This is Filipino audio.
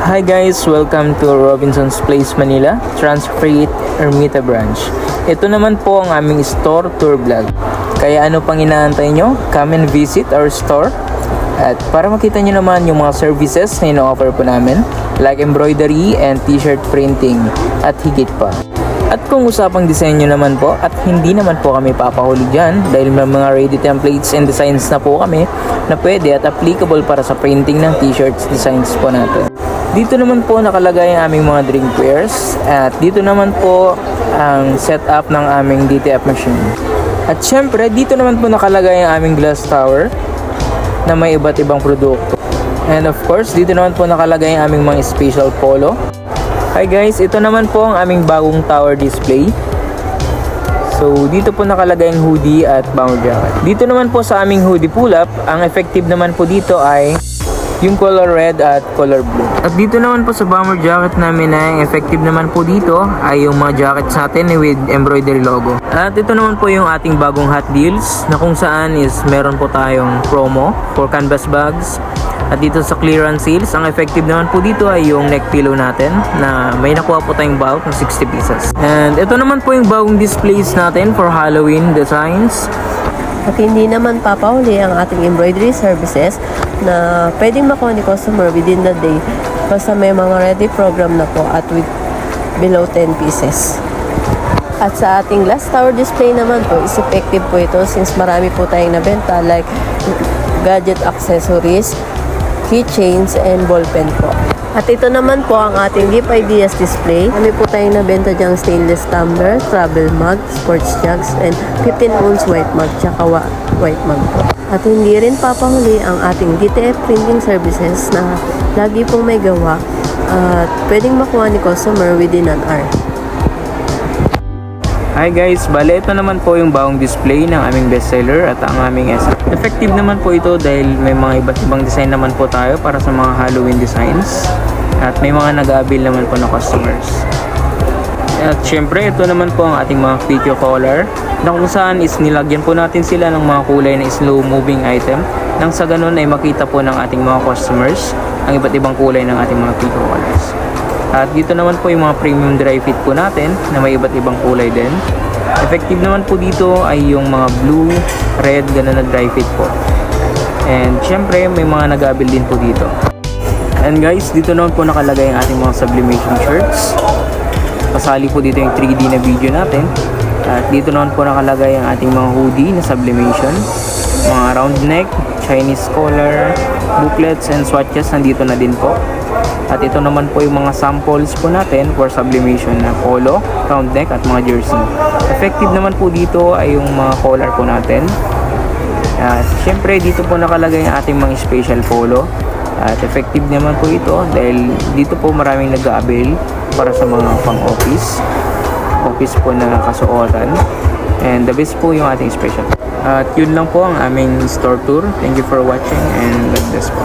Hi guys! Welcome to Robinson's Place, Manila, Transfreight Ermita Branch. Ito naman po ang aming store tour vlog. Kaya ano pang inaantay nyo? Come and visit our store. At para makita nyo naman yung mga services na ino-offer po namin, like embroidery and t-shirt printing at higit pa. At kung usapang disenyo naman po, at hindi naman po kami papahuli dyan dahil may mga ready templates and designs na po kami na pwede at applicable para sa printing ng t-shirts designs po natin. Dito naman po nakalagay ang aming mga drinkwares at dito naman po ang setup ng aming DTF machine. At syempre dito naman po nakalagay ang aming glass tower na may iba't ibang produkto. And of course dito naman po nakalagay ang aming mga special polo. Hi guys, ito naman po ang aming bagong tower display. So dito po nakalagay ang hoodie at bomber jacket. Dito naman po sa aming hoodie pull-up, ang effective naman po dito ay yung color red at color blue. At dito naman po sa bomber jacket namin ay effective naman po dito ay yung mga jackets natin with embroidery logo. At ito naman po yung ating bagong hot deals na kung saan is meron po tayong promo for canvas bags. At dito sa clearance sales, ang effective naman po dito ay yung neck pillow natin na may nakuha po tayong bulk ng 60 pieces. And ito naman po yung bagong displays natin for Halloween designs. At hindi naman papauli ang ating embroidery services na pwedeng makuha ni customer within the day basta may mga ready program na po at with below 10 pieces. At sa ating glass tower display naman po is effective po ito since marami po tayong nabenta like gadget accessories, keychains, and ballpen po. At ito naman po ang ating gift ideas display. Kami po tayong nabenta dyang stainless tumbler, travel mug, sports jugs, and 15 ounce white mug, tsaka white mug po. At hindi rin papahuli ang ating DTF printing services na lagi pong may gawa at pwedeng makuha ni customer within an hour. Hi guys, bale ito naman po yung bagong display ng aming bestseller at ang aming SM. Effective naman po ito dahil may mga iba't ibang design naman po tayo para sa mga Halloween designs at may mga nag-aabil naman po na customers. At syempre ito naman po ang ating mga Pico collar na kung saan is nilagyan po natin sila ng mga kulay na slow moving item nang sa ganun ay makita po ng ating mga customers ang iba't ibang kulay ng ating mga Pico collars. At dito naman po yung mga premium dry fit po natin na may iba't ibang kulay din. Effective naman po dito ay yung mga blue, red, ganun na dry fit po. And syempre may mga nag-abil din po dito. And guys, dito naman po nakalagay ang ating mga sublimation shirts. Kasali po dito yung 3D na video natin. At dito naman po nakalagay ang ating mga hoodie na sublimation. Mga round neck, Chinese collar, booklets, and swatches nandito na din po. At ito naman po yung mga samples po natin for sublimation na polo, round neck at mga jersey. Effective naman po dito ay yung mga collar po natin. Siyempre dito po nakalagay ang ating mga special polo. At effective naman po ito dahil dito po maraming nag-aabil para sa mga pang-office. Office po na kasuotan. And the best po yung ating special. At yun lang po ang aming store tour. Thank you for watching and God bless po.